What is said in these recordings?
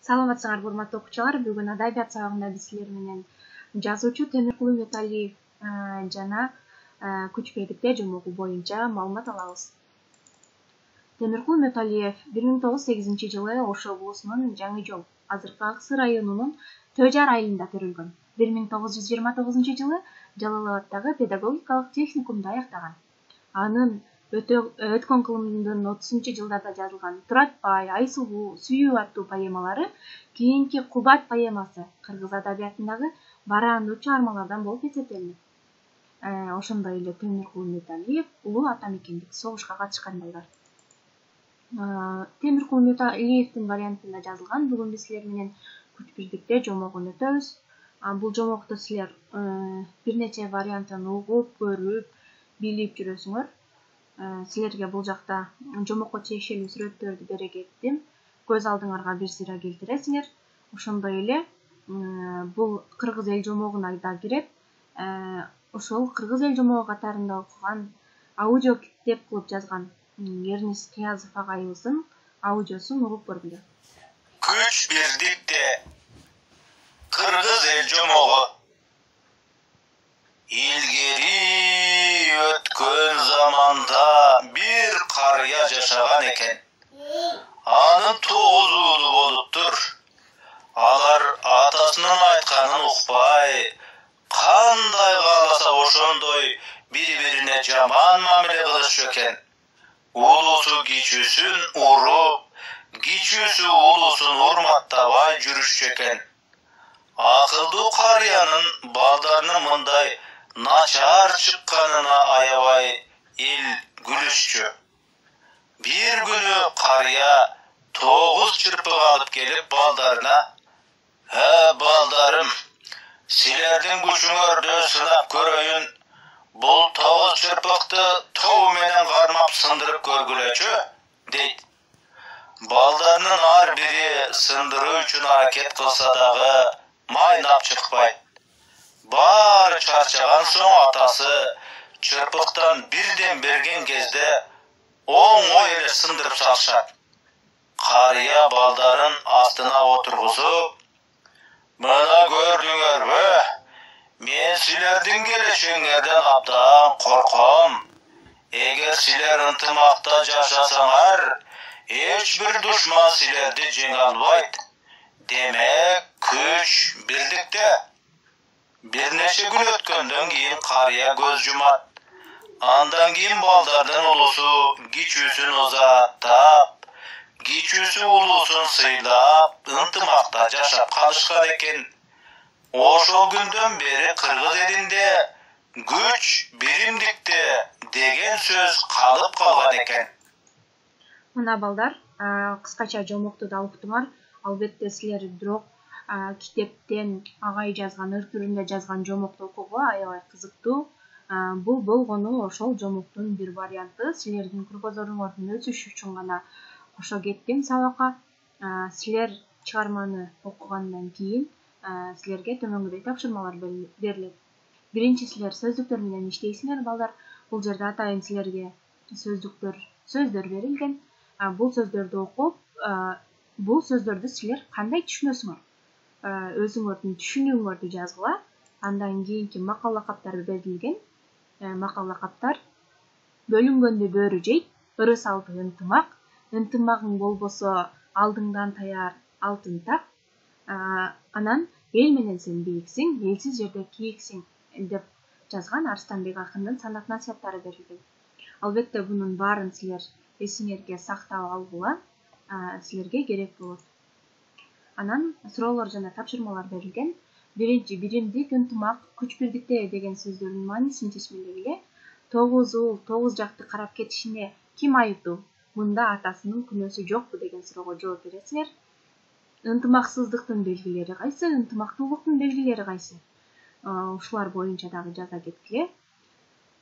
Саламатсыңарбы урматтуу окуучулар, бүгүн адабият сабагында биз силер менен жазуучу Темиркул Үмүталиев жана күч бирдикте жомогу боюнча маалымат алабыз. Темиркул Үмүталиев 1908 Ош облусунун Жаңы Жол, азыркы Аксы районунун Төжар айылында төрөлгөн. 1929 Жалал-Абаддагы педагогикалык техникумду аяктаган. Анын өткөн кылымдын 30-жылдарда жазылган Туратбай, Айсулуу, Сүйүү аттуу поэмалары кийинки Кубат поэмасы кыргыз адабиятындагы бараандуу чыгармалардан болуп эсептелинет. Ошондой эле Темиркул Үмүталиев улуу ата мекендик согушка катышкан балдар. Темиркул Үмүталиевдин вариантында жазылган. Бүгүн биз силер менен күч бирдикте жомогун өтөбүз. Бул жомокту силер бир нече вариантын угуп, көрүп, билип жүрөсүңөр. Силерге бул жакта жомокко тиешелүү сүрөттөрдү бере кеттим. Көз алдыңарга бир сыйра келтиресиңер. Ошондой эле бул кыргыз эл жомогуна да кирет. Ошол кыргыз эл жомогу катарында окуган аудио китеп кылып жазган Эрнис Кыязов агайыбыздын аудиосун угуп көргүлө. Күч бирдикте кыргыз эл жомогу илгери өткөн заманда бир карыя жашаган экен. Анын 9 уулу болуптур. Алар атасынын айтканын укпай, кандай кааласа ошондой бири-бирине жаман мамиле кылышчу экен. Улуусу кичүүсүн уруп, кичүүсү улуусун урматтабай жүрүшчү экен. Акылдуу карыянын балдарынын мындай начар чыкканына аябай эл күлүшчү. Бир күнү карыя 9 чырпык алып келип балдарына: балдарым, силердин күчүңөрдү сынап көрөйүн. Бул 9 чырпыкты тобу менен кармап сындырып көргүлөчү, дейт. Балдарынын ар бири сындыруу үчүн аракет кылса дагы майнап чыкпайт. Баары чарчаган соң атасы чырпыктан бирден берген кезде оңой эле сындырып салышат. Карыя балдарын астына отургузуп: "Мына көрдүңөрбү? Мен силердин келечегиңерден абдан корком. Эгер силер ынтымакта жашасаңар, эч бир душман силерди жеңе албайт. Демек, күч бирдикте." Бир нече күн өткөндөн кийин карыя көз жумат. Андан кийин балдардын улуусу кичүүсүн узаттап, кичүүсү улуусун сыйлап, ынтымакта жашап калышкан экен. Ошол күндөн бери кыргыз элинде күч биримдикте деген сөз калып калган экен. Мына балдар, кыскача жомокту да уктуңар. Албетте силер бирок китептен агай жазган, ыр түрүндө жазган жомокту окууга аябай кызыктуу. Бул болгону ошол жомоктун бир варианты. Силердин көргөзөрүңөрдүн өсүшү үчүн гана кошо кеттим сабакка. Силер чыгарманы окугандан кийин силерге төмөнгөдөй тапшырмалар берилет. Биринчи силер сөздүктөр менен иштейсиңер, балдар. Бул жерде атайын силерге сөздөр берилген. Бул сөздөрдү окуп, бул сөздөрдү силер кандай түшүнөсүңөр? Өзүңөрдүн түшүнүүңөрдү жазгыла. Андан кийинки макал лакаптар берилген. Макал лакаптар: бөлүнгөндү бөрү жейт, ырыс алты ынтымак, ынтымагың болбосо алдыңдан таяр алтын так. Анан эл менен сен бийиксиң, элсиз жерде кийиксиң деп жазган Арыстанбек акындын санат насыяттары берилген. Албетте бунун баарын силер эсиңерге сактап алгыла, силерге керек болот. Анан суроолор жана тапшырмалар берилген. Биринчи, биримдик, ынтымак, күч бирдикте деген сөздөрдүн маанисин чечмелегиле. 9 уул 9 жакты карап кетишине ким айыптуу? Мында атасынын күнөөсү жокпу деген суроого жооп бересиңер. Ынтымаксыздыктын белгилери кайсы? Ынтымактуулуктун белгилери кайсы? Ушулар боюнча дагы жаза кеткиле.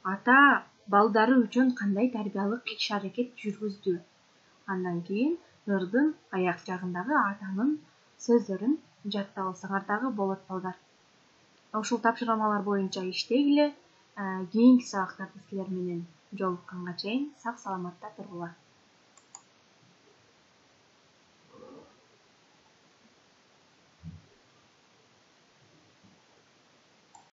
Ата балдары үчүн кандай тарбиялык иш-аракет жүргүздү? Андан кийин ырдын аяк жагындагы атанын сөздөрүн жаттап алсаңар дагы болот, балдар. Ушул тапшырмалар боюнча иштегиле. Кийинки сабактарда силер менен жолукканга чейин сак саламатта тургула.